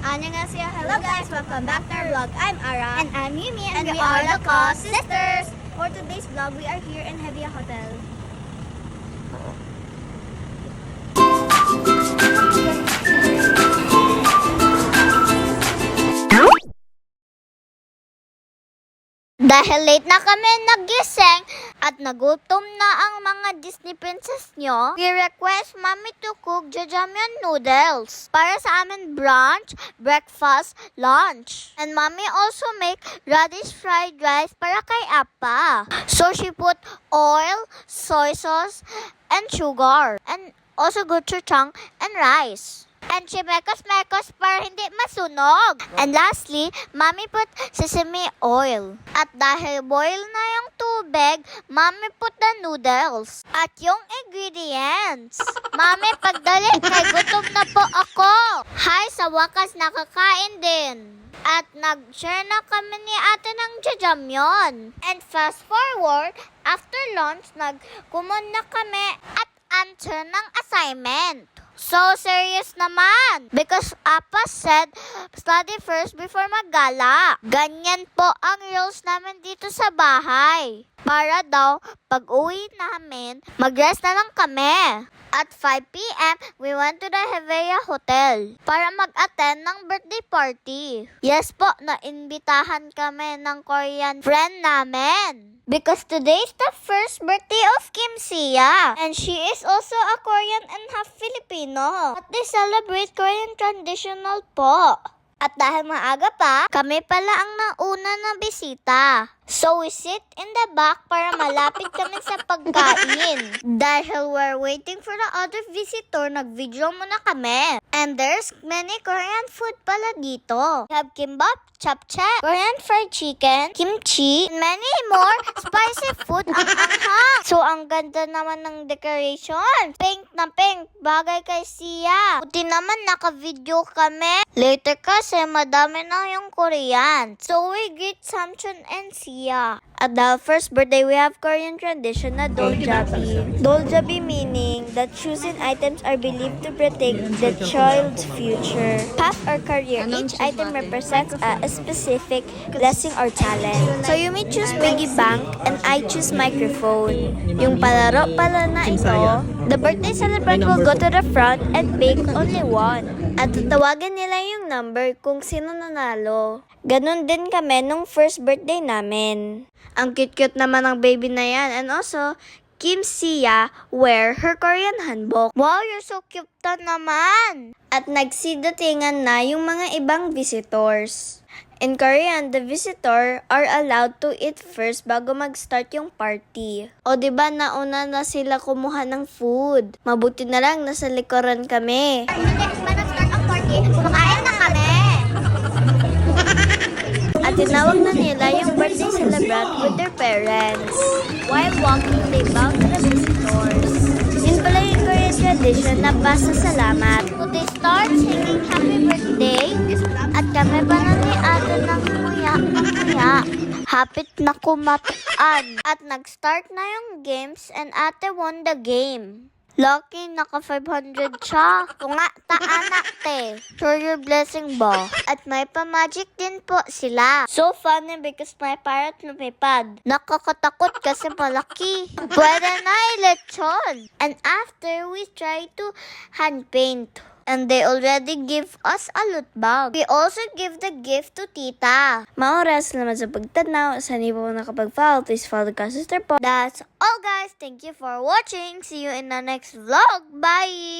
Annyeonghaseyo, hello guys, welcome back to our vlog. I'm Ara. And I'm Mimi, And we are the Co-Sisters. For today's vlog, we are here in Heavia Hotel. Dahil late na kami nagising at nagutom na ang mga Disney princess nyo, we request Mommy to cook jajangmyeon noodles para sa amin brunch, breakfast, lunch. And Mommy also make radish fried rice para kay Appa. So she put oil, soy sauce, and sugar. And also gochujang and rice. And she mekos para hindi masunog. And lastly, Mommy put sesame oil. At dahil boil na yung tubig, Mommy put the noodles. At yung ingredients. Mommy, pagdali, kay gutom na po ako. Hi, sa wakas nakakain din. At nag-share na kami ni ate ng jajangmyeon. And fast forward, after lunch, nagkumon na kami at answer ng assignment. So serious naman. Because Appa said, study first before maggala. Ganyan po ang rules namin dito sa bahay. Para daw, pag uwi namin, mag-rest na lang kami. At 5 p.m., we went to the Heveya Hotel para mag-attend ng birthday party. Yes po, naimbitahan kami ng Korean friend namin. Because today is the first birthday of Kim Sia. And she is also a Korean and half Filipino. At they celebrate Korean traditional po. At dahil maaga pa, kami pala ang nauna na bisita. So we sit in the back para malapit kami sa pagkain. Dahil we're waiting for the other visitor, nag-video muna kami. And there's many Korean food pala dito. We have kimbap, japchae, Korean fried chicken, kimchi, and many more spicy food ang anghang. So ang ganda naman ng decoration. Pink na pink, bagay kay Sia. Buti naman naka-video kami. Later kasi madami na yung Korean. So we greet Samchun and Sia. At the first birthday, we have Korean tradition na doljabi. Doljabi meaning that choosing items are believed to protect the child's future. Path or career, each item represents a specific blessing or talent. So you may choose piggy bank and I choose microphone. Yung palaro pala na ito, the birthday celebrant will go to the front and pick only one. At tatawagan nila yung number kung sino nanalo. Ganon din kami nung first birthday namin. Ang cute-cute naman ng baby na yan. And also, Kim Sia wear her Korean hanbok. Wow, you're so cute naman! At nagsidatingan na yung mga ibang visitors. In Korean, the visitor are allowed to eat first bago mag-start yung party. O diba, nauna na sila kumuha ng food. Mabuti na lang, nasa likuran kami. Next ba nag-start ang party? Kumakain na kami! At tinawag na nila yung birthday celebrant with their parents. While walking, they bow to the visitors. Yun pala yung Korean tradition na pasasalamat. So they start singing happy birthday at kami pa na ni ate ng nguya. Hapit na kumataan. At nag-start na yung games and ate won the game. Lucky, naka 500 siya. Kung nga, taanak te. Sure your blessing ba? At may pa-magic din po sila. So funny because may parrot lumipad. Nakakatakot kasi malaki. Pwede na lechon. And after, we try to hand paint. And they already give us a loot bag. We also give the gift to tita. Maoras naman sa pagtanaw. Sa hindi po nakapag-follow, please follow the sister po. That's all guys. Thank you for watching. See you in the next vlog. Bye!